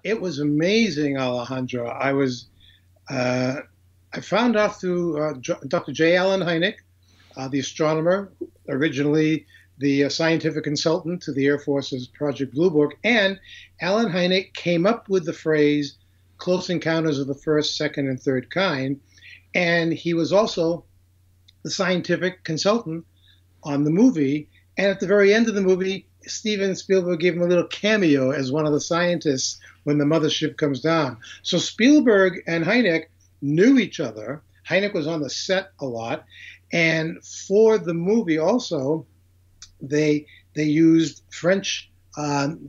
It was amazing, Alejandro. I found out through Dr. J. Allen Hynek, the astronomer, originally the scientific consultant to the Air Force's Project Blue Book, and Allen Hynek came up with the phrase "close encounters of the first, second, and third kind," and he was also the scientific consultant on the movie. And at the very end of the movie, Steven Spielberg gave him a little cameo as one of the scientists when the mothership comes down. So Spielberg and Hynek knew each other. Hynek was on the set a lot. And for the movie also, they used French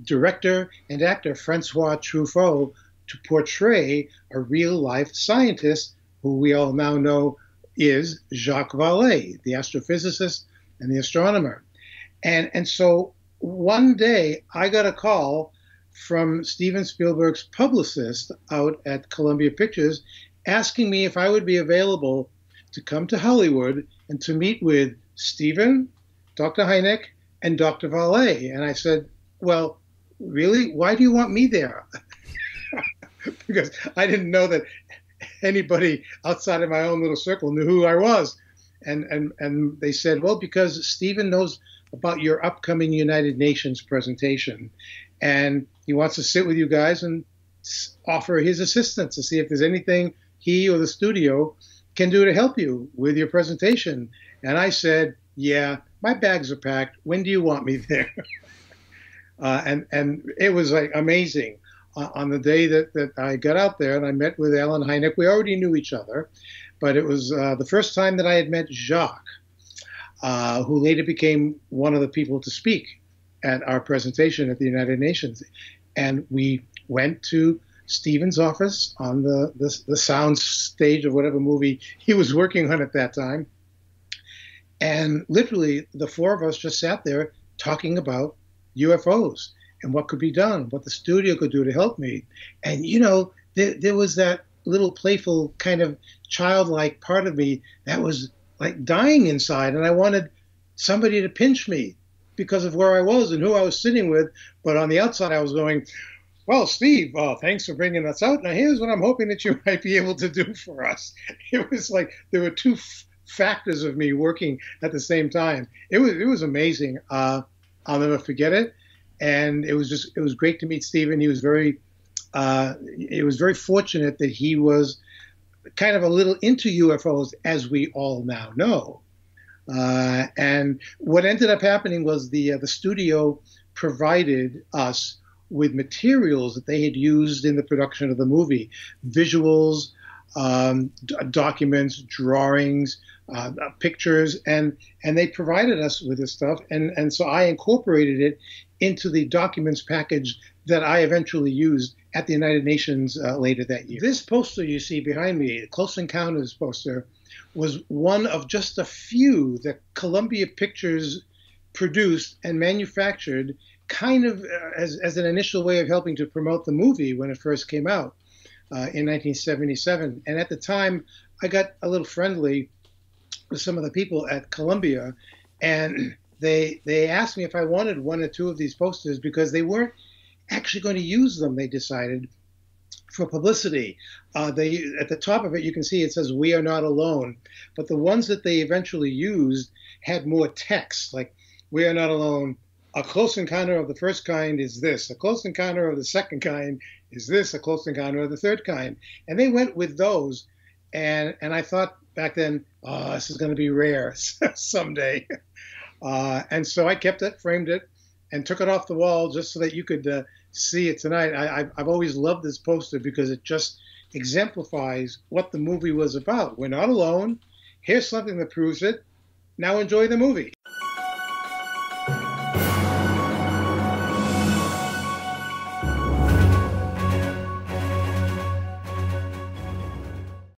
director and actor Francois Truffaut to portray a real-life scientist who we all now know is Jacques Vallee, the astrophysicist and the astronomer. And so one day I got a call from Steven Spielberg's publicist out at Columbia Pictures asking me if I would be available to come to Hollywood and to meet with Steven, Dr. Hynek, and Dr. Vallee. And I said, well, really? Why do you want me there? Because I didn't know that anybody outside of my own little circle knew who I was. And they said, well, because Steven knows about your upcoming United Nations presentation, and he wants to sit with you guys and offer his assistance to see if there's anything he or the studio can do to help you with your presentation. And I said, yeah, my bags are packed. When do you want me there? And it was like amazing. On the day that I got out there and I met with Allen Hynek, we already knew each other, but it was the first time that I had met Jacques, who later became one of the people to speak at our presentation at the United Nations. And we went to Steven's office on the sound stage of whatever movie he was working on at that time. And literally, the four of us just sat there talking about UFOs and what could be done, what the studio could do to help me. And, you know, there was that little playful kind of childlike part of me that was like dying inside. And I wanted somebody to pinch me because of where I was and who I was sitting with. But on the outside, I was going, well, Steve, thanks for bringing us out. Now, here's what I'm hoping that you might be able to do for us. It was like there were two factors of me working at the same time. It was amazing. I'll never forget it. And it was great to meet Steven. He was it was very fortunate that he was kind of a little into UFOs, as we all now know. And what ended up happening was the studio provided us with materials that they had used in the production of the movie, visuals, documents, drawings, pictures, and they provided us with this stuff. And so I incorporated it into the documents package that I eventually used at the United Nations later that year. This poster you see behind me, the Close Encounters poster, was one of just a few that Columbia Pictures produced and manufactured kind of as an initial way of helping to promote the movie when it first came out in 1977. And at the time, I got a little friendly with some of the people at Columbia, and they asked me if I wanted one or two of these posters because they weren't actually going to use them, they decided, for publicity. At the top of it, you can see it says, "We are not alone." But the ones that they eventually used had more text, like, "We are not alone. A close encounter of the first kind is this. A close encounter of the second kind is this. A close encounter of the third kind." And they went with those. And I thought back then, oh, this is going to be rare someday. And so I kept it, framed it, and took it off the wall just so that you could see it tonight. I've always loved this poster because it just exemplifies what the movie was about. We're not alone. Here's something that proves it. Now enjoy the movie.